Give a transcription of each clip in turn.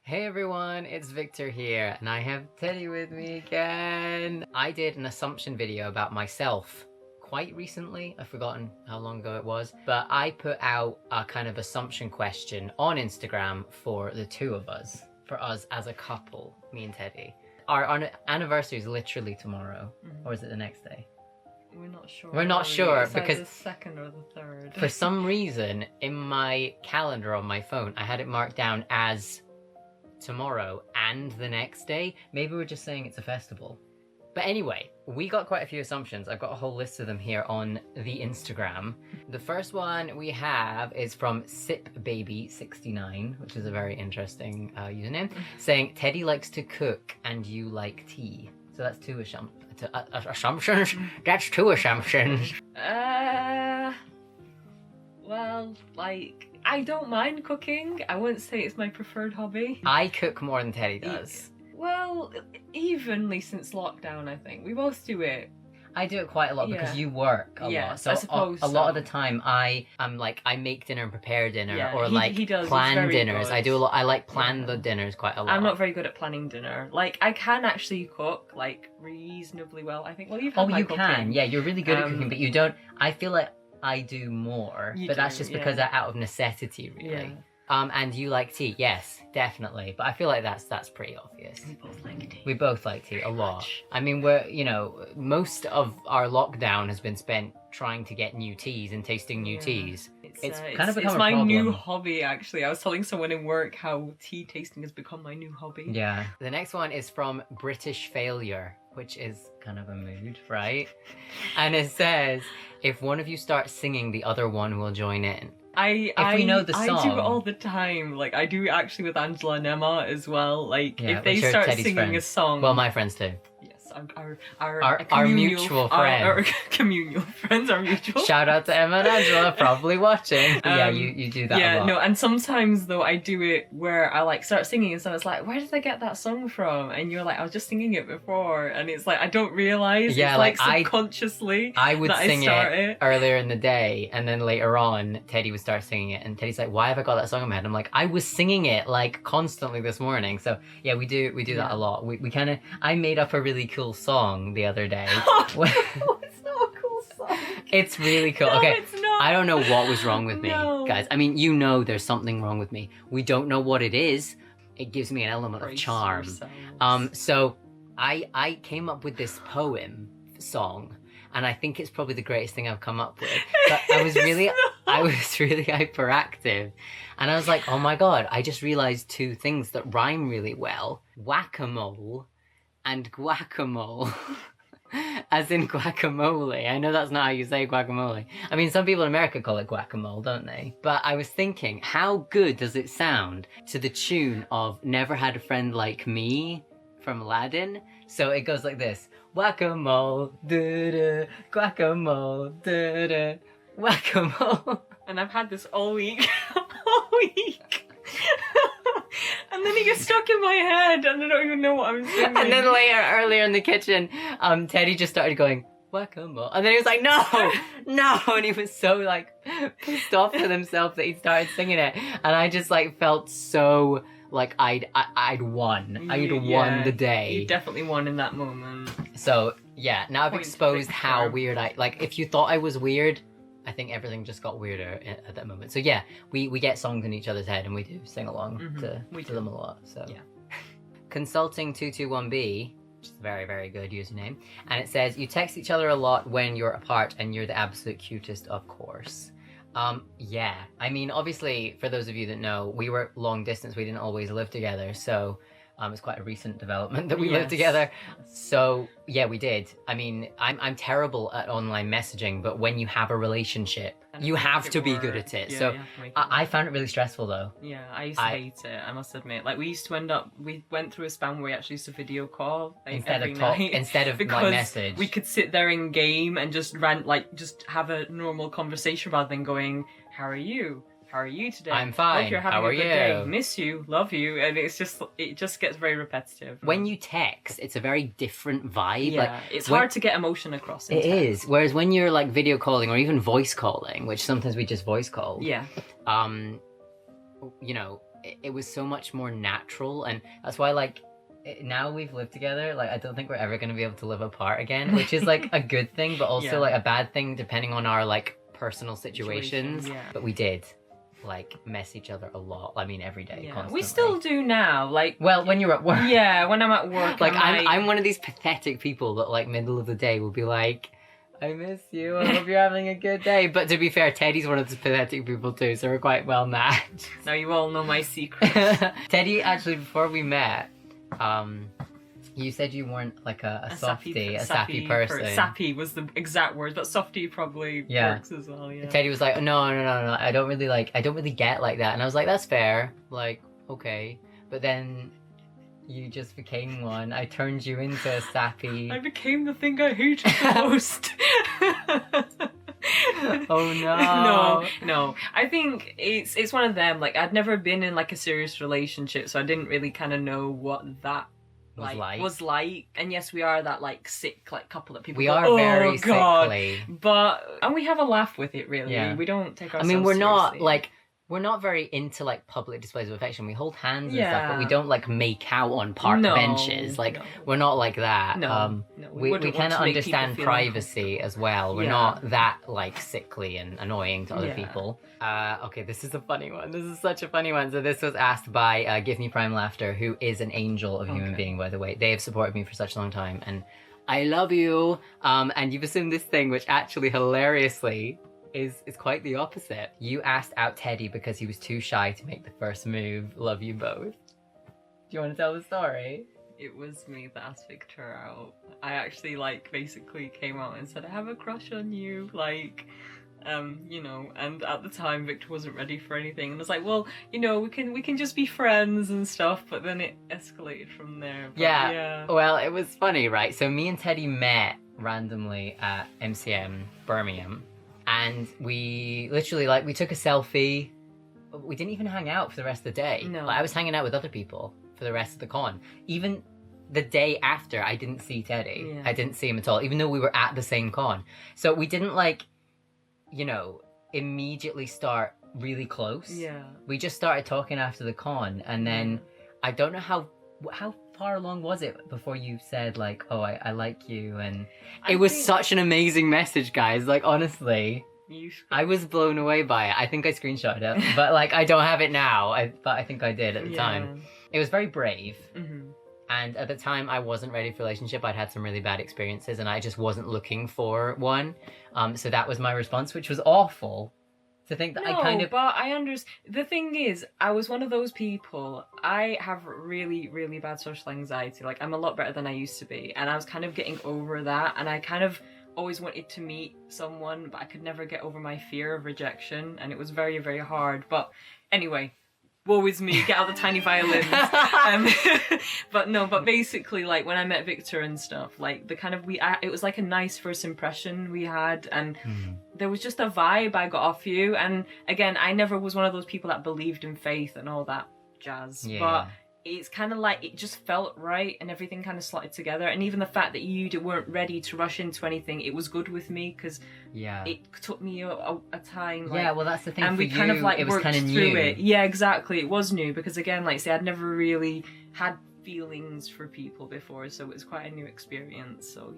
Hey everyone, it's Victor here, and I have Teddy with me again. I did an assumption video about myself quite recently. I've forgotten how long ago it was, but I put out a kind of assumption question on Instagram for the two of us, for us as a couple, me and Teddy. Our anniversary is literally tomorrow, or is it the next day? We're not sure. We're not sure it's because the second or the third. For some reason, in my calendar on my phone, I had it marked down as tomorrow and the next day. Maybe we're just saying it's a festival. But anyway, we got quite a few assumptions. I've got a whole list of them here on the Instagram. The first one we have is from SipBaby69, which is a very interesting username, saying Teddy likes to cook and you like tea. So that's two assumptions. That's two assumptions. Well, like, I don't mind cooking. I wouldn't say it's my preferred hobby. I cook more than Teddy does. Well, evenly since lockdown, I think. We both do it. I do it quite a lot because you work a lot. So I suppose a lot of the time I'm like, I make dinner and prepare dinner, or he does. plan dinners. Good. I do a lot. I like plan the dinners quite a lot. I'm not very good at planning dinner. Like, I can actually cook like reasonably well, I think. Well, you've had my cooking. Can. Yeah, you're really good at cooking, but you don't. I feel like I do more, that's just because out of necessity, really. Yeah. And you like tea? Yes, definitely. But I feel like that's pretty obvious. We both like tea. We both like tea a lot. I mean, most of our lockdown has been spent trying to get new teas and tasting new teas. It's kind of become a problem. It's my new hobby, actually. I was telling someone in work how tea tasting has become my new hobby. Yeah. The next one is from British Failure, which is kind of a mood, right? And it says, if one of you starts singing, the other one will join in. If we know the song. I do it all the time. Like, I do actually with Angela and Emma as well. Like, if they start Teddy's singing friends. a song. Well, my friends too. Yes, our mutual friends. Our communal friends are mutual. Shout out to Emma and Angela, probably watching. Yeah, you do that a lot. No, and sometimes though I do it where I like start singing and someone's like, where did I get that song from? And you're like, I was just singing it before, and it's like I don't realise. Yeah, it's like subconsciously. I would sing it earlier in the day, and then later on, Teddy would start singing it, and Teddy's like, why have I got that song in my head? I'm like, I was singing it like constantly this morning. So yeah, we do that a lot. We kind of, I made up a really cool song the other day. It's not a cool song. It's really cool. No, okay, it's not. I don't know what was wrong with me, guys. I mean, there's something wrong with me. We don't know what it is. It gives me an element of charm. So I came up with this poem song, and I think it's probably the greatest thing I've come up with. But I was really hyperactive, and I was like, oh my god, I just realized two things that rhyme really well: whack-a-mole and guacamole. As in guacamole. I know that's not how you say guacamole. I mean, some people in America call it guacamole, don't they? But I was thinking, how good does it sound to the tune of Never Had a Friend Like Me from Aladdin? So it goes like this: guacamole, da-da, guacamole, da-da, guacamole. And I've had this all week. All week. And then it gets stuck in my head and I don't even know what I'm singing. And then earlier in the kitchen, Teddy just started going, guacamole. And then he was like, no, no. And he was so like pissed off with himself that he started singing it. And I just like felt so like I'd won. I'd won the day. You definitely won in that moment. So yeah, now I've exposed how weird if you thought I was weird, I think everything just got weirder at that moment. So yeah, we get songs in each other's head and we do sing along to them a lot. So yeah. Consulting221B, which is a very, very good username. And it says, you text each other a lot when you're apart and you're the absolute cutest, of course. Yeah, I mean, obviously, for those of you that know, we were long distance. We didn't always live together. So it's quite a recent development that we lived together. So yeah, we did. I mean, I'm terrible at online messaging, but when you have a relationship, you have to be good at it. Yeah, so I found it really stressful though. Yeah, I used to hate it, I must admit. Like, we went through a span where we actually used to video call instead of because message. We could sit there in game and just just have a normal conversation rather than going, how are you? How are you today? I'm fine. Hope you're having How are a good you? day. Miss you, love you, and it just gets very repetitive. When you text, it's a very different vibe. Yeah, like, it's hard to get emotion across. It is. Whereas when you're like video calling or even voice calling, which sometimes we just voice call. Yeah. You know, it was so much more natural, and that's why like now we've lived together, like I don't think we're ever going to be able to live apart again, which is like a good thing, but also like a bad thing depending on our like personal situations. But we did like mess each other a lot. I mean, every day, constantly. We still do now. Like, well, when you're at work. Yeah, when I'm at work. Like I'm one of these pathetic people that like middle of the day will be like, I miss you, I hope you're having a good day. But to be fair, Teddy's one of those pathetic people too, so we're quite well matched. Now you all know my secrets. Teddy, actually, before we met, you said you weren't like a softie, a sappy person. Sappy was the exact word, but softie probably works as well, Teddy was like, no, I don't really get like that. And I was like, that's fair, like, okay. But then you just became one. I turned you into a sappy. I became the thing I hated the most. Oh no. No. I think it's one of them. Like, I'd never been in like a serious relationship, so I didn't really kind of know what that was like. And yes, we are that like sick like couple that people go, very God. Sickly. And we have a laugh with it, really. Yeah. We don't take ourselves seriously. seriously. We're not very into like public displays of affection. We hold hands and stuff, but we don't like make out on park benches. Like we're not like that. We kind of understand privacy as well. We're not that like sickly and annoying to other people. Okay, this is a funny one. This is such a funny one. So this was asked by Give Me Prime Laughter, who is an angel of a human being, by the way. They have supported me for such a long time, and I love you. And you've assumed this thing, which actually hilariously is quite the opposite. You asked out Teddy because he was too shy to make the first move. Love you both. Do you want to tell the story? It was me that asked Victor out. I actually like basically came out and said, I have a crush on you, like, you know, and at the time Victor wasn't ready for anything, and I was like, well, you know, we can just be friends and stuff, but then it escalated from there. But yeah. Well, it was funny, right? So me and Teddy met randomly at MCM Birmingham. And we literally, like, we took a selfie. We didn't even hang out for the rest of the day. No. Like, I was hanging out with other people for the rest of the con. Even the day after, I didn't see Teddy. Yeah. I didn't see him at all, even though we were at the same con. So we didn't, like, you know, immediately start really close. Yeah. We just started talking after the con. And then, I don't know how far along was it before you said like, oh, I like you? And it was such an amazing message, guys. Like, honestly, I was blown away by it. I think I screenshotted it, but like I don't have it now. But I think I did at the time. It was very brave. Mm-hmm. And at the time I wasn't ready for a relationship. I'd had some really bad experiences and I just wasn't looking for one. So that was my response, which was awful. To think that but I understand. The thing is, I was one of those people. I have really, really bad social anxiety. Like, I'm a lot better than I used to be. And I was kind of getting over that. And I kind of always wanted to meet someone, but I could never get over my fear of rejection. And it was very, very hard. But anyway, woe is me, get out the tiny violins. But basically, like, when I met Victor and stuff, like, the kind of, it was like a nice first impression we had, and there was just a vibe I got off you. And again, I never was one of those people that believed in faith and all that jazz, but it's kind of like, it just felt right and everything kind of slotted together. And even the fact that you weren't ready to rush into anything, it was good with me, because it took me a time. Like, well, that's the thing. And for we kind of like it was worked kind of through new. it. Yeah, exactly. It was new because, again, like, say, I'd never really had feelings for people before, so it was quite a new experience. So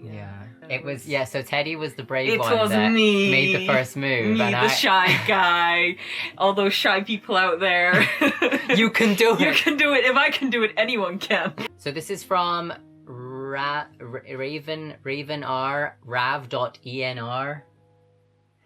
it was. So Teddy was the brave one. It was that me. Made the first move. Me, the shy guy. All those shy people out there. You can do it. You can do it. If I can do it, anyone can. So this is from Raven R Rav.enr.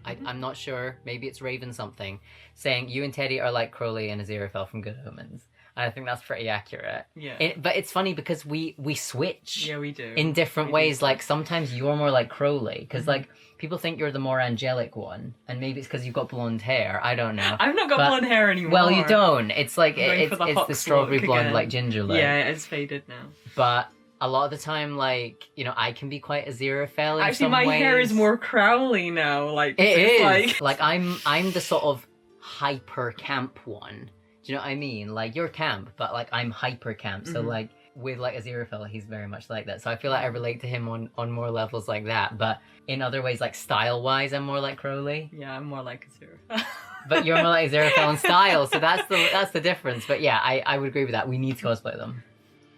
I'm not sure. Maybe it's Raven something, saying you and Teddy are like Crowley and Aziraphale from Good Omens. And I think that's pretty accurate. Yeah. But it's funny because we switch. Yeah, we do. In different ways. Like, sometimes you're more like Crowley. Because, like, people think you're the more angelic one. And maybe it's because you've got blonde hair. I don't know. I've not got blonde hair anymore. Well, you don't. It's like, it's the strawberry blonde, again. like ginger look. Yeah, it's faded now. But a lot of the time, like, you know, I can be quite Aziraphale in Actually, some my ways. hair is more Crowley now. Like, it is. Like... like, I'm the sort of hyper camp one. Do you know what I mean? Like, you're camp, but, like, I'm hyper camp. So, like, with, like, Aziraphale, he's very much like that. So I feel like I relate to him on more levels like that. But in other ways, like, style-wise, I'm more like Crowley. Yeah, I'm more like Aziraphale. but you're more like Aziraphale in style, so that's the difference. But yeah, I would agree with that. We need to cosplay them.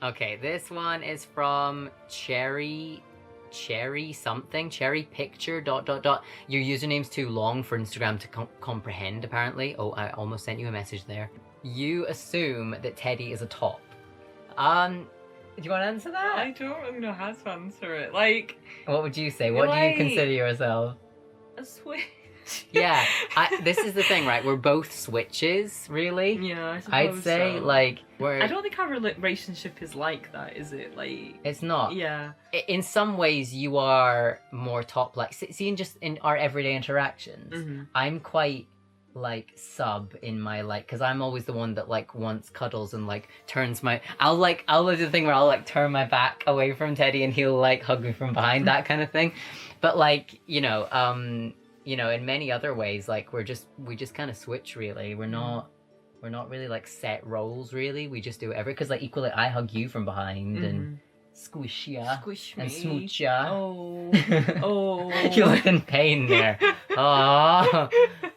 Okay, this one is from Cherry something, Cherry Picture ... Your username's too long for Instagram to comprehend, apparently. Oh, I almost sent you a message there. You assume that Teddy is a top. Do you want to answer that? I don't really know how to answer it. Like, what would you say? What do you consider yourself? A switch. Yeah, this is the thing, right? We're both switches, really. Yeah, I suppose I'd say, so. like, I don't think our relationship is like that, is it? Like, it's not. Yeah. In some ways, you are more top, like, see, in our everyday interactions, I'm quite, like, sub in my, like, because I'm always the one that, like, wants cuddles and, like, turns my, I'll do the thing where I'll, like, turn my back away from Teddy and he'll, like, hug me from behind, that kind of thing. But, like, you know, in many other ways, like, we just kind of switch, really. We're not really, like, set roles, really. We just do whatever, because, like, equally, I hug you from behind and squish ya and smooch ya. Oh. You look in pain there. Oh,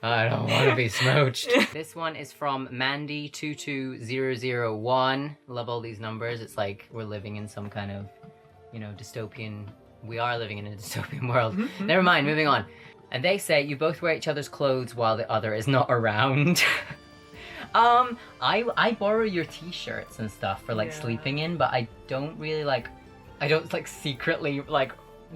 I don't want to be smooched. This one is from Mandy22001. Love all these numbers. It's like we're living in some kind of, dystopian. We are living in a dystopian world. Never mind, moving on. And they say you both wear each other's clothes while the other is not around. I borrow your t-shirts and stuff for, like, sleeping in, but I don't really, like, secretly, like,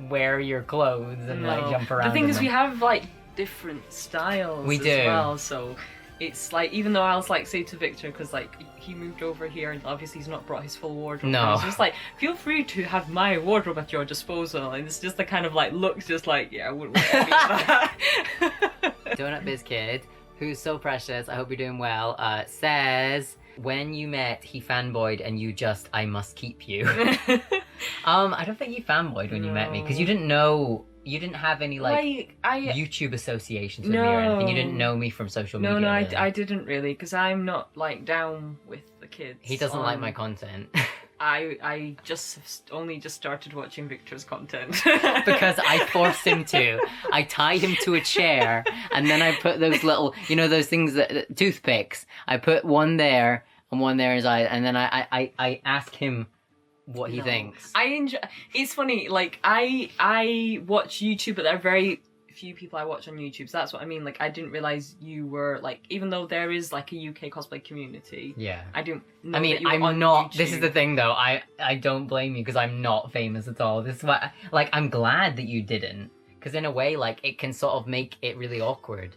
wear your clothes and, like, jump around. The thing is, them. we have, like, different styles as well, so it's, like, even though I'll, like, say to Victor, because, like, he moved over here and obviously he's not brought his full wardrobe. No. It's just like, feel free to have my wardrobe at your disposal, and it's just the kind of, like, looks just like, yeah, I wouldn't wear any of that. Donut Biz Kid, who's so precious, I hope you're doing well, says, when you met, he fanboyed and you just, I must keep you. I don't think you fanboyed when you met me, because you didn't have any, like YouTube associations with me or anything. You didn't know me from social media. No, really. I didn't really, because I'm not, like, down with the kids. He doesn't like my content. I only just started watching Victor's content. Because I forced him to. I tie him to a chair, and then I put those little, those things, toothpicks. I put one there and one there in his eye, and then I ask him what he thinks. I enjoy. It's funny. Like, I watch YouTube, but there are very few people I watch on YouTube. So that's what I mean. Like, I didn't realize you were, like, even though there is, like, a UK cosplay community. Yeah. I didn't know. I mean, that you were on not. YouTube. This is the thing, though. I don't blame you, because I'm not famous at all. This is why. Like, I'm glad that you didn't, because in a way, like, it can sort of make it really awkward.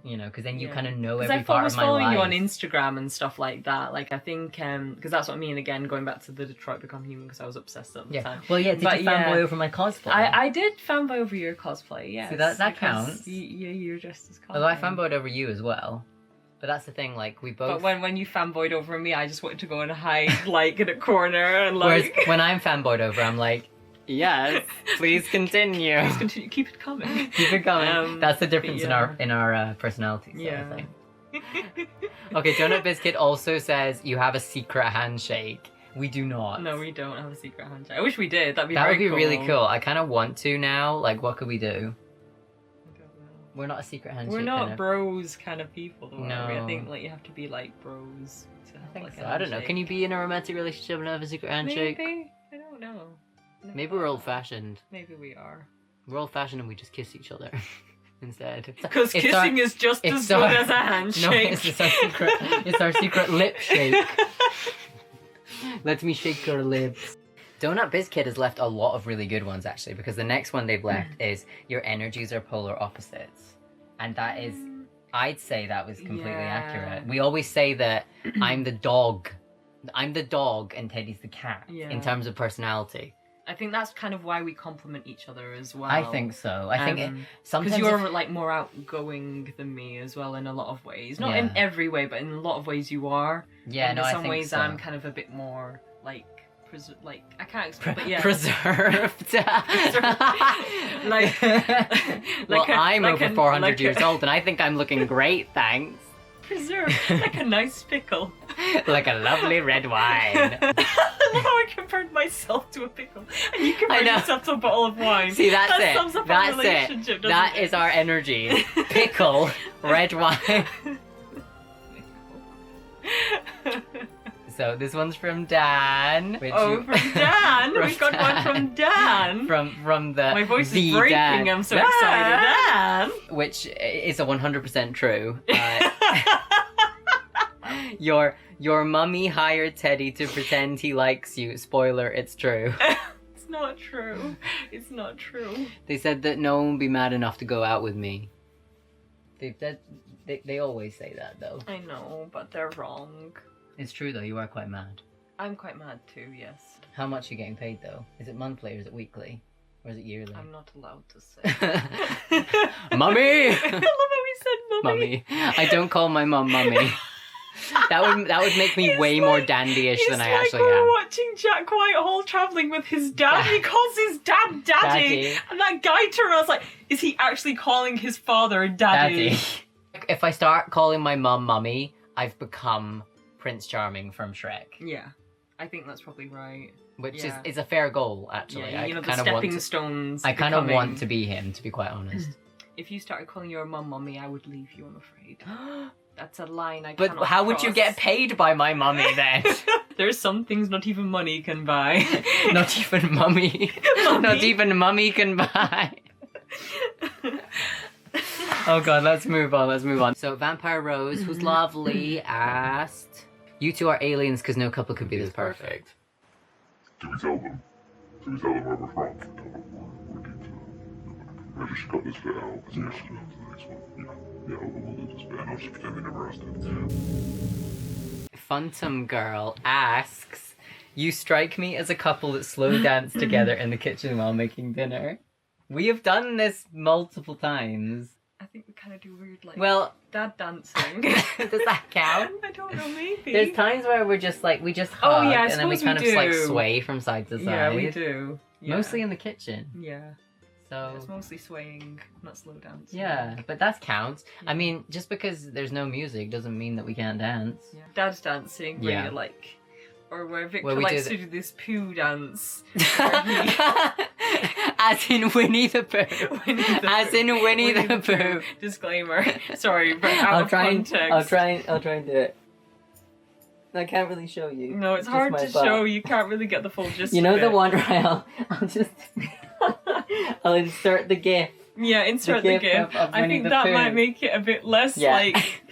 Because then you kind of know every part of my life. Because I was following you on Instagram and stuff like that. Like, I think, because that's what I mean, again, going back to the Detroit Become Human, because I was obsessed at the time. Well, did you fanboy over my cosplay? I did fanboy over your cosplay, yes. See, that counts. You're dressed as cosplay. Although I fanboyed over you as well. But that's the thing, like, we both... But when you fanboyed over me, I just wanted to go and hide, like, in a corner and, like... Whereas when I'm fanboyed over, I'm like... Yes, please continue. Please continue. Keep it coming. Keep it coming. That's the difference in our personalities. Yeah. I think. Okay, Donut Biscuit also says you have a secret handshake. We do not. No, we don't have a secret handshake. I wish we did. That'd be really cool. I kind of want to now. Like, what could we do? I don't know. We're not a secret handshake. We're not bros kind of people, though. No. Are we? I think, like, you have to be like bros to have, like, so. I don't know. Can you be in a romantic relationship and have a secret handshake? Maybe. I don't know. Maybe we're old-fashioned. Maybe we are. We're old-fashioned and we just kiss each other instead. Because kissing is just as good as a handshake. No, it's our secret lip shake. Let me shake your lips. Donut Bizkid has left a lot of really good ones, actually, because the next one they've left is your energies are polar opposites. And that is, I'd say that was completely accurate. We always say that I'm the dog and Teddy's the cat in terms of personality. I think that's kind of why we complement each other as well. I think so. I think sometimes... Because you're, like, more outgoing than me as well in a lot of ways. Not in every way, but in a lot of ways you are. Yeah, and in some I think ways so. I'm kind of a bit more, like... I can't explain, but yeah. Preserved. like, well, I'm over 400 years old, and I think I'm looking great, thanks. preserve, like a nice pickle. Like a lovely red wine. I love how I compared myself to a pickle, and you compared yourself to a bottle of wine. See, that's that it. Sums up That's our relationship, it. doesn't That it? is our energy. Pickle, red wine. So this one's from Dan. From Dan. From We've got Dan. one from Dan. From the My voice the is breaking. Dan. I'm so excited. Dan. Which is a 100% true. Your mummy hired Teddy to pretend he likes you. Spoiler, it's true. It's not true. It's not true. They said that no one would be mad enough to go out with me. They always say that though. I know, but they're wrong. It's true though, you are quite mad. I'm quite mad too, yes. How much are you getting paid though? Is it monthly or is it weekly? Or is it yearly? I'm not allowed to say. Mummy! I love how he said mummy. Mummy. I don't call my mum mummy. That would make me It's way like- more dandyish than I It's actually like we're am. watching Jack Whitehall travelling with his dad. He calls his dad Daddy. And that guy turned around, I was like, is he actually calling his father Daddy? If I start calling my mum mummy, I've become Prince Charming from Shrek. Yeah, I think that's probably right. Which Yeah. is a fair goal, actually. Yeah, you know, the kind of stepping stones. I kind of becoming- want to be him, to be quite honest. If you started calling your mum mummy, I would leave you, I'm afraid. That's a line I But cannot how would you cross. get paid by my mummy then? There's some things not even money can buy. Not even mummy. Not even mummy can buy. Oh god, let's move on. So Vampire Rose, who's lovely, asked, you two are aliens because no couple could be this perfect. Do we tell them? Do we tell them where we're from? Tell them we're deep to maybe she got this bit out as yes, to the next one. Yeah, we'll do this bit and I'll just pretend they never asked it. Phantom Girl asks, you strike me as a couple that slow dance together in the kitchen while making dinner. We have done this multiple times. I think we kind of do weird, like, Well, dad dancing. does that count? I don't know, maybe. There's times where we just hug Oh, yeah, I and then we suppose kind we of like do. sway from side to side. Yeah, we do. Yeah. Mostly in the kitchen. Yeah. So It's mostly swaying, not slow dancing. yeah, but that counts. Yeah. I mean, just because there's no music doesn't mean that we can't dance. Yeah. Dad's dancing, where Yeah. you like, or where Victor Where we likes do to do this poo dance. As in Winnie the Pooh. Winnie the As Pooh. in Winnie the Pooh. Disclaimer. Sorry, but out of context. I'll try and do it. I can't really show you. No, it's Just hard my to butt. show. You can't really get the full gist. You know of the it. one where I'll just I'll insert the GIF. Yeah, insert the gif GIF. of I Winnie think the that Pooh. might make it a bit less Yeah. like.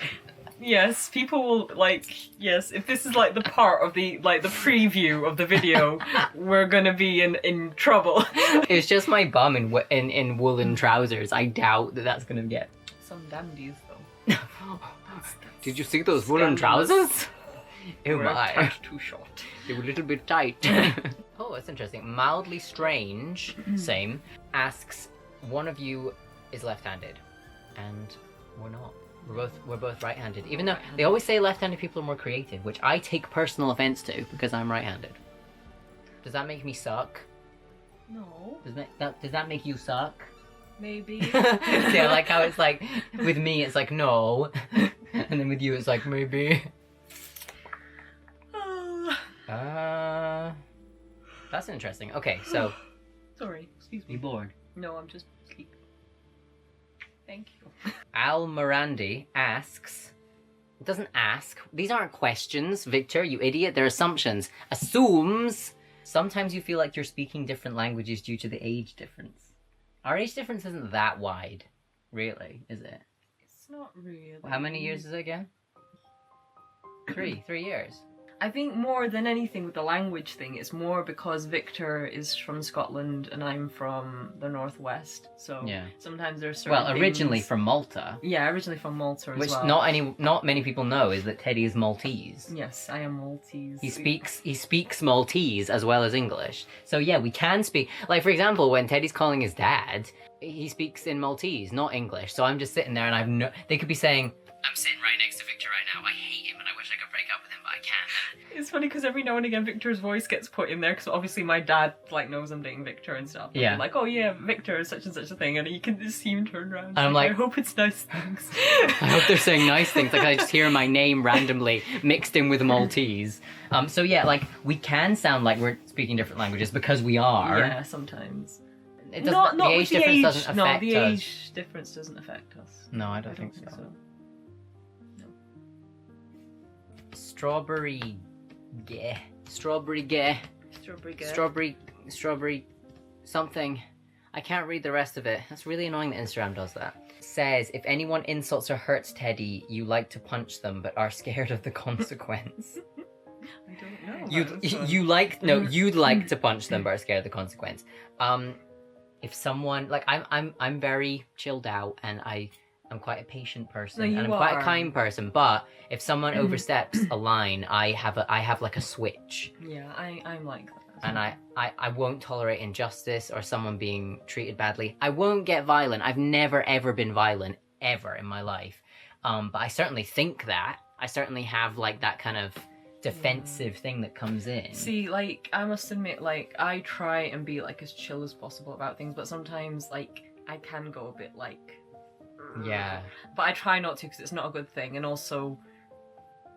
Yes, people will like. Yes, if this is like the part of the preview of the video, we're gonna be in trouble. It's just my bum in woolen trousers. I doubt that that's gonna get. Some dandies though. Did you see those woolen trousers? Oh We're my. tucked too short. They were a little bit tight. Oh, that's interesting. Mildly Strange, same, asks, one of you is left-handed, and we're not. We're both right-handed. Even though they always say left-handed people are more creative, which I take personal offense to because I'm right-handed. Does that make me suck? No, Does that make you suck? maybe. See, I like how it's like with me it's like no, and then with you it's like maybe. That's interesting. Okay, so Sorry, excuse me. you bored? No, I'm just sleeping. Thank you. Al Morandi asks. It doesn't ask. These aren't questions, Victor. You idiot. They're assumptions. Assumes. Sometimes you feel like you're speaking different languages due to the age difference. Our age difference isn't that wide, really, is it? It's not really. How many years is it again? 3 years. I think more than anything with the language thing, it's more because Victor is from Scotland and I'm from the Northwest. So Yeah. sometimes there's certain Well, originally things- from Malta, Yeah, originally from Malta as which well. not many people know is that Teddy is Maltese. Yes, I am Maltese. He speaks Maltese as well as English. So yeah, we can speak. Like for example, when Teddy's calling his dad, he speaks in Maltese, not English. So I'm just sitting there and they could be saying, I'm sitting right next to Victor right now. I hate him and I wish I could break up with him, but I can't. It's funny because every now and again Victor's voice gets put in there because obviously my dad like knows I'm dating Victor and stuff. And Yeah. like, oh yeah, Victor is such and such a thing, and you can just see him turn around. And I'm like, I hope it's nice things. I hope they're saying nice things. Like, I just hear my name randomly mixed in with Maltese. So yeah, like, we can sound like we're speaking different languages because we are. Yeah, sometimes. It doesn't, Not the with age the difference age. doesn't No, affect the us. age difference doesn't affect us. No, I don't think so. Strawberry gay. Strawberry gay. Strawberry girl. Strawberry something. I can't read the rest of it. That's really annoying that Instagram does that. Says, if anyone insults or hurts Teddy, you like to punch them but are scared of the consequence. I don't know. You'd like to punch them but are scared of the consequence. If someone, like, I'm very chilled out and I'm quite a patient person, No, you and I'm quite are. a kind person, but if someone oversteps a line, I have like a switch. Yeah, I'm like that. And I won't tolerate injustice or someone being treated badly. I won't get violent. I've never ever been violent ever in my life. But I certainly think that. I certainly have like that kind of defensive thing that comes in. See, like, I must admit, like, I try and be like as chill as possible about things, but sometimes like I can go a bit like, Yeah. but I try not to because it's not a good thing. And also,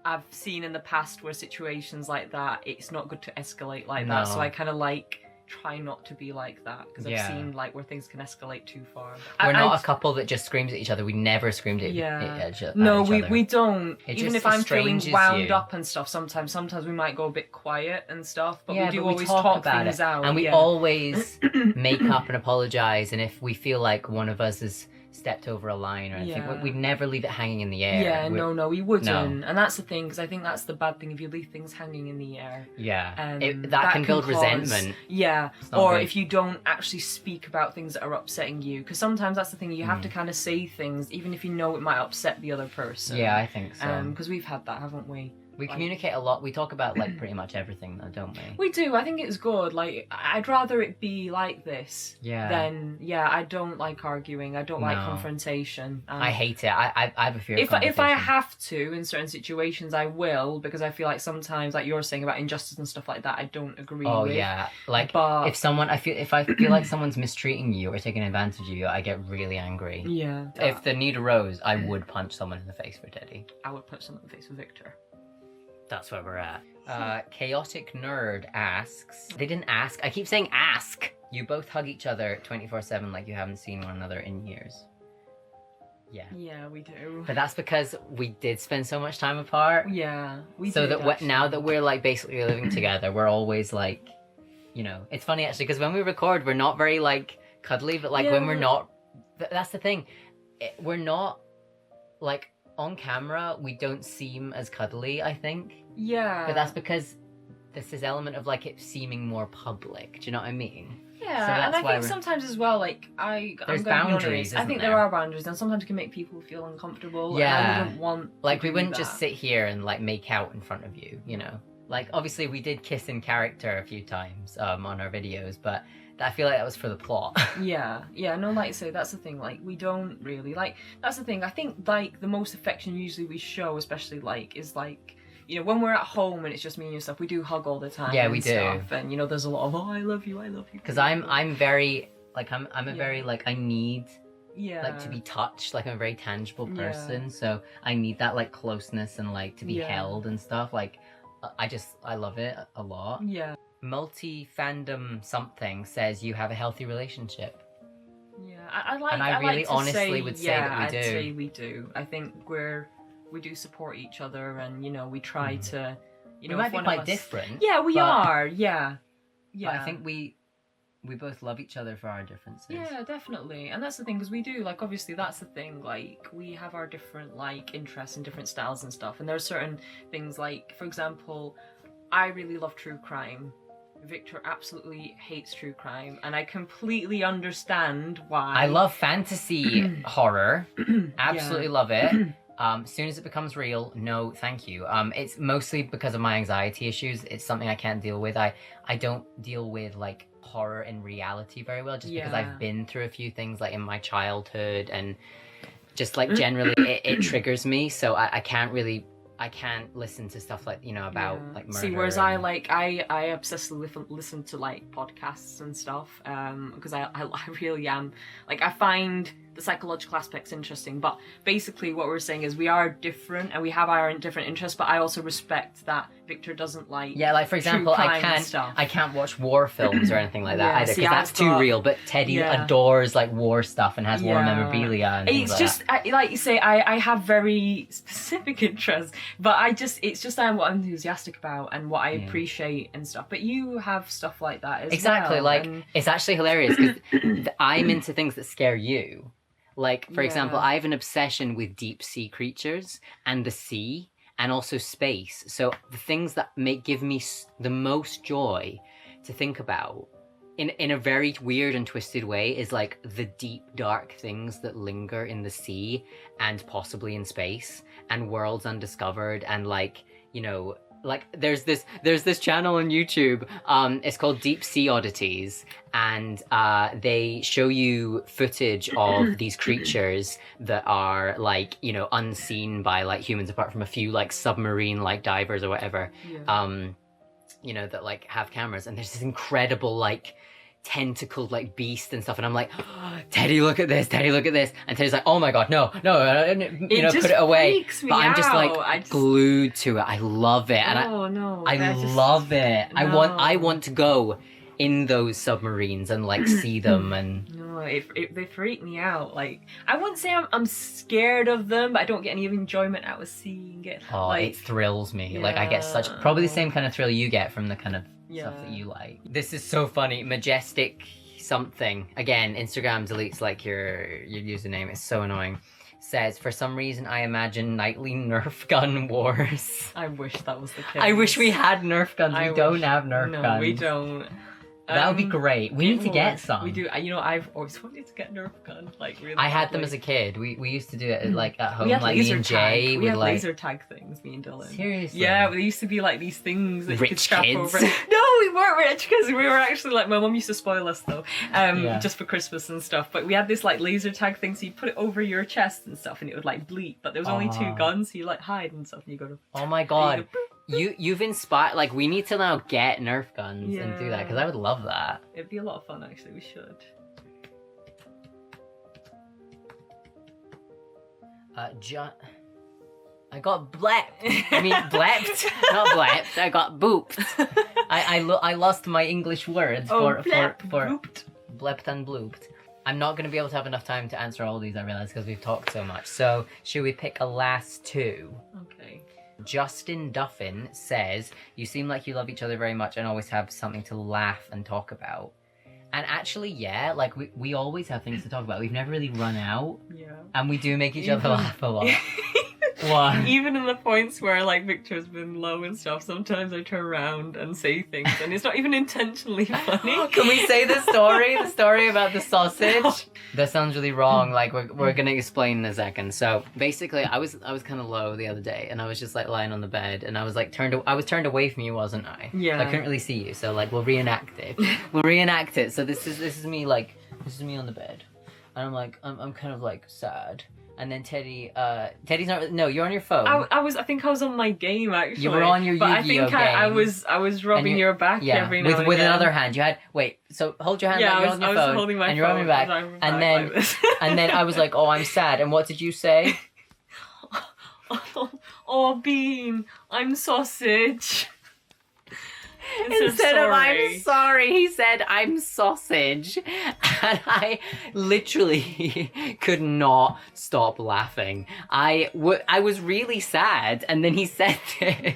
I've seen in the past where situations like that, it's not good to escalate like that. So No. I kind of like try not to be like that because I've Yeah. seen like where things can escalate too far. We're not a couple that just screams at each other. We never screamed at, Yeah. at each other. No, we don't. It Even just if I'm feeling estranges wound you. up and stuff, sometimes we might go a bit quiet and stuff, but Yeah, we do but we always talk talk about things it. out. And we yeah. always make up and apologize. And if we feel like one of us has stepped over a line or anything, Yeah. we'd never leave it hanging in the air. Yeah, no, we wouldn't. No. And that's the thing, because I think that's the bad thing if you leave things hanging in the air. Yeah. That That can build cause- resentment. Yeah, It's not or good. if you don't actually speak about things that are upsetting you, because sometimes that's the thing, you have to kind of say things, even if you know it might upset the other person. Yeah, I think so. Because we've had that, haven't we? We Like- communicate a lot. We talk about like pretty much everything, though, don't we? We do. I think it's good. Like, I'd rather it be like this Yeah. than, I don't like arguing. I don't like No. confrontation. I hate it. I have a fear of If I confrontation. have to in certain situations, I will, because I feel like sometimes, like you're saying about injustice and stuff like that, I don't agree Oh with. yeah, like But- if I feel like someone's mistreating you or taking advantage of you, I get really angry. Yeah. If the need arose, I would punch someone in the face for Teddy. I would punch someone in the face with Victor. That's where we're at. Chaotic Nerd asks. They didn't ask. I keep saying ask. You both hug each other 24/7 like you haven't seen one another in years. Yeah. Yeah, we do. But that's because we did spend so much time apart. Yeah, we So did, that now actually. that we're like basically living together, we're always like, you know, it's funny actually because when we record, we're not very like cuddly, but like when we're Yeah. not, that's the thing, we're not like on camera. We don't seem as cuddly, I think, Yeah. but that's because there's this element of like it seeming more public. Do you know what I mean? Yeah, So and that's I why think we're- sometimes as well, like I'm There's gonna be boundaries, honest, I isn't think there? there are boundaries, and sometimes it can make people feel uncomfortable. Yeah. and I wouldn't want. Like to we do wouldn't that. just sit here and like make out in front of you, you know. Like obviously we did kiss in character a few times on our videos, but I feel like that was for the plot. Yeah, no, like I say, that's the thing. Like we don't really like. That's the thing. I think like the most affection usually we show, especially like, is like. You know, when we're at home and it's just me and you stuff, we do hug all the time. Yeah, and we do. stuff, and you know, there's a lot of I love you. Because I'm very like I'm a very like I need Yeah. like to be touched. Like I'm a very tangible Yeah. person, so I need that like closeness and like to be Yeah. held and stuff. Like I love it a lot. Yeah. Multi fandom something says you have a healthy relationship. Yeah. I like. And I really like to honestly say, would say yeah, that we I'd do. say we do. I think we do support each other, and you know, we try to. You know, we might if be one quite of us... different. Yeah, we but- are. Yeah. Yeah. But I think we both love each other for our differences. Yeah, definitely. And that's the thing, because we do, like, obviously that's the thing, like, we have our different, like, interests and different styles and stuff. And there are certain things, like, for example, I really love true crime. Victor absolutely hates true crime, and I completely understand why. I love fantasy horror. Absolutely love it. As soon as it becomes real, no, thank you. It's mostly because of my anxiety issues. It's something I can't deal with. I don't deal with like horror in reality very well, just because Yeah. I've been through a few things like in my childhood, and just like generally it triggers me. So I can't really I can't listen to stuff like, about like murder. See, whereas I obsessively listen to like podcasts and stuff, because I really am, like, I find the psychological aspects interesting, but basically what we're saying is we are different and we have our different interests, but I also respect that Victor doesn't like like, for example, I can't watch war films or anything like that either, because that's too real, but Teddy adores like war stuff and has war memorabilia and things it's just like you say, I have very specific interests, but it's just what I'm enthusiastic about and what I appreciate and stuff, but you have stuff like that as well. Like, it's actually hilarious because I'm into things that scare you. Like, for example, I have an obsession with deep sea creatures and the sea and also space. So the things that give me the most joy to think about in a very weird and twisted way is like the deep, dark things that linger in the sea and possibly in space and worlds undiscovered and like, like there's this channel on YouTube, it's called Deep Sea Oddities, and they show you footage of these creatures that are like, unseen by like humans apart from a few like submarine like divers or whatever, that like have cameras, and there's this incredible like tentacled like beast and stuff, and I'm like, oh, Teddy, look at this, and Teddy's like, oh my god, no, put it away. But I'm just like glued to it. I love it, and I love it. No. I want to go in those submarines and like see them, and they freak me out. Like, I wouldn't say I'm scared of them, but I don't get any enjoyment out of seeing it. It thrills me. Like, I get probably the same kind of thrill you get from the kind of stuff that you like. This is so funny. Majestic something. Again, Instagram deletes like your username. It's so annoying. Says, for some reason I imagine nightly Nerf gun wars. I wish that was the case. I wish we had Nerf guns. We don't have Nerf guns. No, we don't. That would be great. We need to get some. We do. I've always wanted to get Nerf gun. Like, really. I had them as a kid. We used to do it like at home, like me and Jay. We had laser tag things, me and Dylan. Seriously? Yeah, there used to be like these things that you could strap kids. over. No, we weren't rich because we were actually like, my mum used to spoil us though, just for Christmas and stuff. But we had this like laser tag thing, so you put it over your chest and stuff, and it would like bleep. But there was only 2 guns, so you like hide and stuff, and you go to. Oh my god. You've inspired, like, we need to now get Nerf guns and do that, because I would love that. It'd be a lot of fun, actually. We should. I got blepped. I mean, blepped, not blepped. I got booped. I lost my English words for booped. Blepped and blooped. I'm not going to be able to have enough time to answer all these, I realize, because we've talked so much. So, should we pick a last 2? Okay. Justin Duffin says, you seem like you love each other very much and always have something to laugh and talk about. And actually, yeah, like we always have things to talk about. We've never really run out. Yeah. And we do make each other laugh a lot. Why? Even in the points where like Victor's been low and stuff, sometimes I turn around and say things and it's not even intentionally funny. Can we say the story? The story about the sausage? No. That sounds really wrong. Like we're gonna explain in a second. So basically I was kind of low the other day and I was just like lying on the bed and I was like turned away from you, wasn't I? Yeah. So I couldn't really see you. So like we'll reenact it. So this is me on the bed. And I'm like I'm kind of like sad. And then Teddy's not. No, you're on your phone. I think I was on my game actually. You were on your Yu-Gi-Oh game. But I think I was rubbing your back every now and with again. another hand. You had so hold your hand like you're on your phone. I was holding my phone. And you're rubbing your back. And then I was like, oh, I'm sad. And what did you say? Oh, Bean, I'm sausage. Instead of I'm sorry, he said I'm sausage. And I literally could not stop laughing. I was really sad, and then he said this.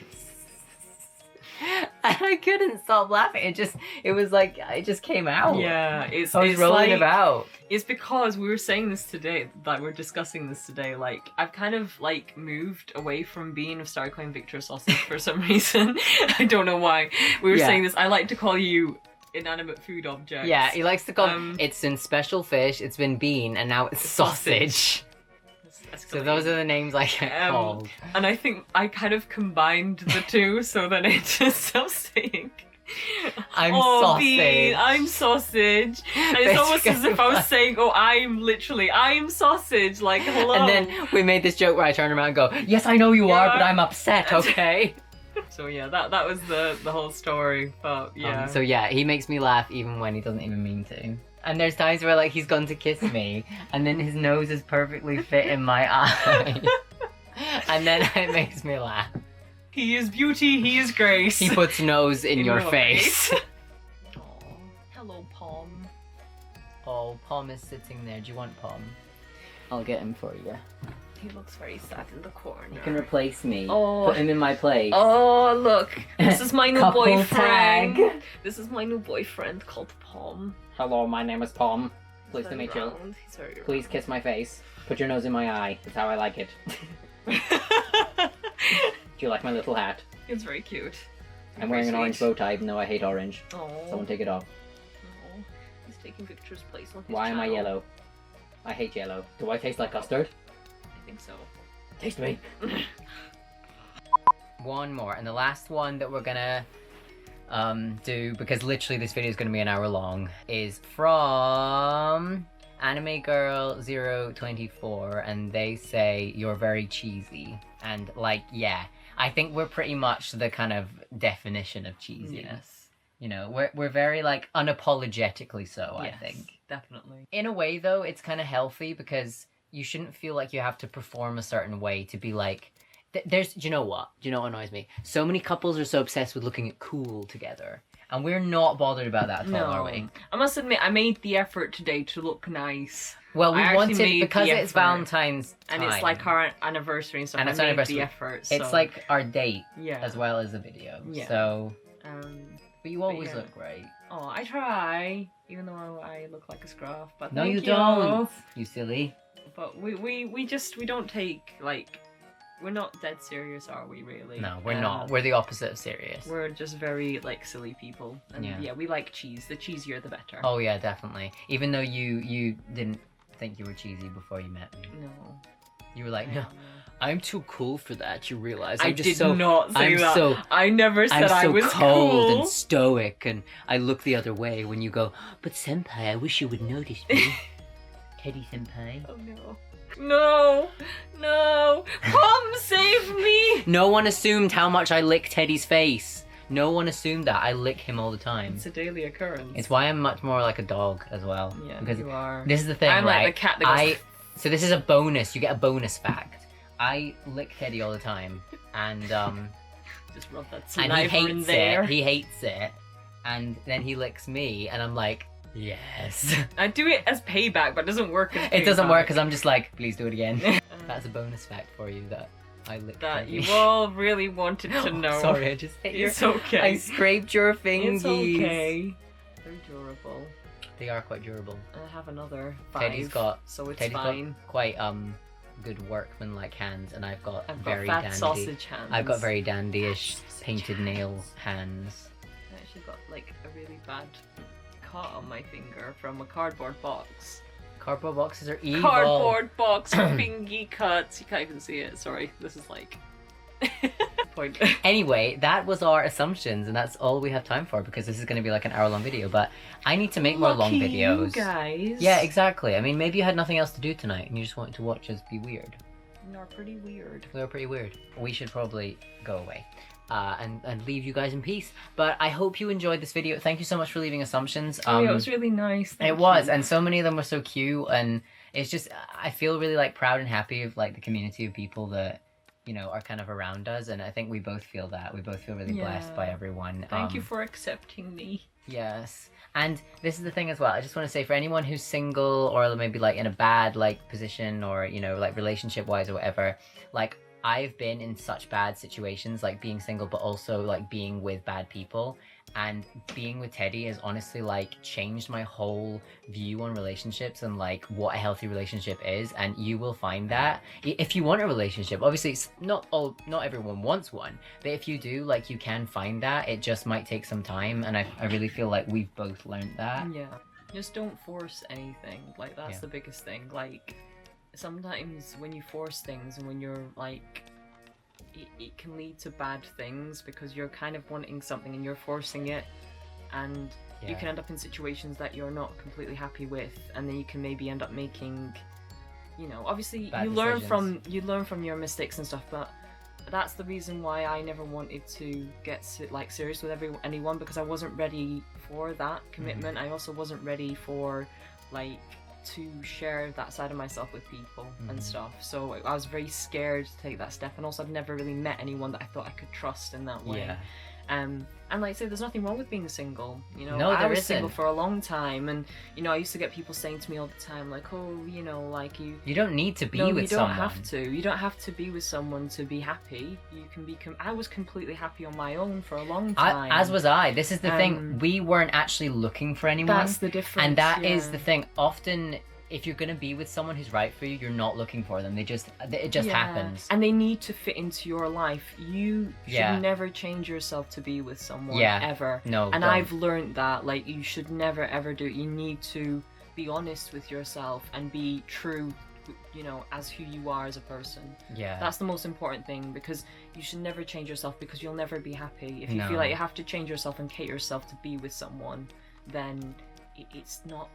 And I couldn't stop laughing. It just came out. Yeah, I was rolling about. It's because we were saying this today, like we're discussing this today, like I've kind of like moved away from being a Star Calling Victor sausage for some reason. I don't know why. We were saying this, I like to call you inanimate food objects. Yeah, he likes to call it's been special fish, it's been bean, and now it's sausage. So those are the names I get called. And I think I kind of combined the two so that it just stops saying I'm oh, sausage. Bean, I'm sausage. And it's almost as if I was saying, oh, I'm sausage. Like, hello. And then we made this joke where I turned around and go, yes, I know you are, but I'm upset, okay? So yeah, that was the whole story. But yeah. So yeah, he makes me laugh even when he doesn't even mean to. And there's times where like he's gone to kiss me, and then his nose is perfectly fit in my eye. And then it makes me laugh. He is beauty, he is grace. He puts nose in your face. Aw, hello, Pom. Oh, Pom is sitting there. Do you want Pom? I'll get him for you. He looks very sad in the corner. You can replace me. Oh. Put him in my place. Oh, look. This is my new Couple boyfriend. tag. This is my new boyfriend called Pom. Hello, my name is Pom. Pleased to meet you. He's very Please kiss my face. Put your nose in my eye. That's how I like it. Do you like my little hat? It's very cute. I'm wearing an orange bow tie even though I hate orange. Oh. Someone take it off. Oh. He's taking Victor's place on his Why am I channel. yellow? I hate yellow. Do I taste like custard? I think so. Taste me. One more, and the last one that we're gonna do, because literally this video is gonna be an hour long, is from Anime Girl 024, and they say you're very cheesy. And like, yeah, I think we're pretty much the kind of definition of cheesiness. Yes. You know, we're very like unapologetically so, Yes, I think. definitely. In a way though, it's kind of healthy because you shouldn't feel like you have to perform a certain way to be like, do you know what? Do you know what annoys me? So many couples are so obsessed with looking cool together. And we're not bothered about that at all, are we? I must admit, I made the effort today to look nice. Well, we I actually wanted, made because the it's effort. Valentine's time. And it's like our anniversary and stuff. And I it's our made anniversary. the effort. It's so, like our date yeah. as well as the video. Yeah. So, Um, but you always yeah. look great. oh, I try, even though I look like a scruff. But No, thank you don't. You silly. But we don't take like, we're not dead serious, are we? Really? No, we're not. We're the opposite of serious. We're just very like silly people, and Yeah. yeah, we like cheese. The cheesier, the better. Oh yeah, definitely. Even though you didn't think you were cheesy before you met me. No. You were like, no, I'm too cool for that. You realize I I'm just did so not say I'm that. so I never said I'm I so was cold cool. and stoic, and I look the other way when you go, but senpai, I wish you would notice me. Teddy senpai. Oh no. No! No! Pom, save me! No one assumed how much I lick Teddy's face. No one assumed that. I lick him all the time. It's a daily occurrence. It's why I'm much more like a dog as well. Yeah, because you are. this is the thing, I'm right? like the cat that goes... So this is a bonus. You get a bonus fact. I lick Teddy all the time, and Just rub that and saliva he hates in there. it. He hates it, and then he licks me, and I'm like, yes. I do it as payback, but it doesn't work as It doesn't payback. work because I'm just like, please do it again. That's a bonus fact for you that I licked That Teddy. you all really wanted to know. Sorry, I just hit your... It's okay. I scraped your fingies. It's okay. They're durable. They are quite durable. I have another 5, Teddy's got so it's Teddy's fine. got quite good workman-like hands, and I've got I've very got fat dandy. sausage hands. I've got very dandyish Sausage painted nail hands. I actually got like a really bad cut on my finger from a cardboard box. Cardboard boxes are evil. Cardboard box fingy cuts. You can't even see it. Sorry, this is like point. Anyway, that was our assumptions, and that's all we have time for because this is going to be like an hour-long video. But I need to make more long Lucky videos. you guys. Yeah, exactly. I mean, maybe you had nothing else to do tonight, and you just wanted to watch us be weird. You're pretty weird. We were pretty weird. We should probably go away. And leave you guys in peace. But I hope you enjoyed this video. Thank you so much for leaving assumptions. Yeah, it was really nice. Thank It was, you. and so many of them were so cute, and it's just, I feel really like proud and happy of like the community of people that, you know, are kind of around us, and I think we both feel that. We both feel really blessed by everyone. Thank you for accepting me. Yes. And this is the thing as well, I just want to say for anyone who's single or maybe like in a bad like position or, you know, like relationship wise or whatever, like I've been in such bad situations, like being single, but also like being with bad people. And being with Teddy has honestly like changed my whole view on relationships and like what a healthy relationship is. And you will find that if you want a relationship, obviously it's not everyone wants one, but if you do, like you can find that. It just might take some time, and I really feel like we've both learned that. Yeah. Just don't force anything. Like that's the biggest thing. Like sometimes when you force things and when you're like it can lead to bad things because you're kind of wanting something and you're forcing it, and you can end up in situations that you're not completely happy with, and then you can maybe end up making, you know, obviously Bad you learn decisions. from your mistakes and stuff, but that's the reason why I never wanted to get like serious with anyone, because I wasn't ready for that commitment. I also wasn't ready for like to share that side of myself with people and stuff, so I was very scared to take that step, and also I've never really met anyone that I thought I could trust in that way. And like I say, there's nothing wrong with being single, you know. No, I there was isn't. single for a long time, and you know, I used to get people saying to me all the time, like, oh, you know, like you don't need to be no, with you don't someone. You don't have to be with someone to be happy. You can be I was completely happy on my own for a long time. As was I. This is the thing, we weren't actually looking for anyone. That's the difference. And that is the thing. Often, if you're gonna be with someone who's right for you, you're not looking for them. It just happens. And they need to fit into your life. You should never change yourself to be with someone ever. No. And don't. I've learned that, like, you should never ever do it. You need to be honest with yourself and be true, you know, as who you are as a person. Yeah. That's the most important thing, because you should never change yourself, because you'll never be happy. If you feel like you have to change yourself and cater yourself to be with someone, then it's not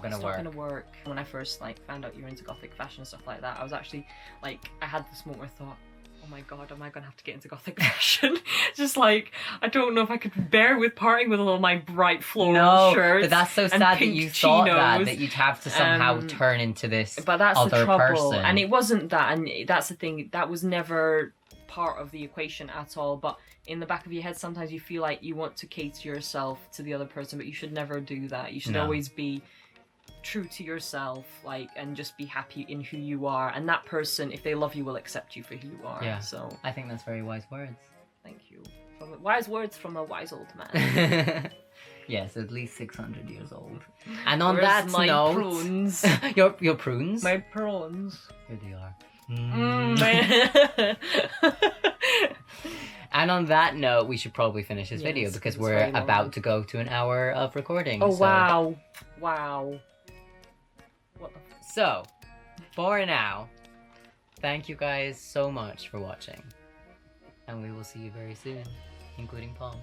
gonna work. When I first like found out you were into gothic fashion and stuff like that, I was actually like, I had this moment where I thought, oh my god, am I gonna have to get into gothic fashion? Just like, I don't know if I could bear with parting with all my bright floral shirts. But that's so sad that you thought that you'd have to somehow turn into this but that's other the trouble. person. And it wasn't that, and that's the thing, that was never part of the equation at all. But in the back of your head, sometimes you feel like you want to cater yourself to the other person, but you should never do that. You should always be true to yourself, like, and just be happy in who you are, and that person, if they love you, will accept you for who you are. Yeah. So I think that's very wise words. thank you. Wise words from a wise old man. Yes, at least 600 years old. And on Where's that my note, prunes? your prunes? My prawns. Here they are. And on that note, we should probably finish this video, because we're about to go to an hour of recording. Oh, so. wow. What the So, for now, thank you guys so much for watching. And we will see you very soon, including Palm.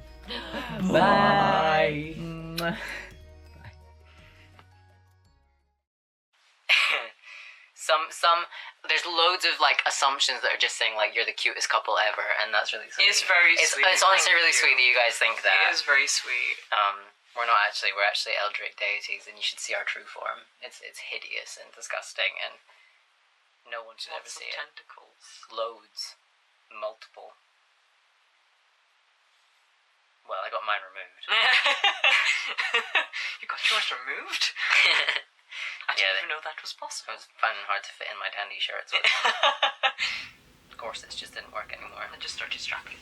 Bye. Bye. There's loads of like assumptions that are just saying like you're the cutest couple ever, and that's really sweet. It's very sweet. It's honestly really sweet that you guys think that. It is very sweet. We're not actually. We're actually eldritch deities, and you should see our true form. It's hideous and disgusting, and no one should ever see it. Tentacles. Loads, multiple. Well, I got mine removed. You got yours removed? I didn't even know that was possible. I was finding it hard to fit in my dandy shirts. Of course, this just didn't work anymore. I just started strapping.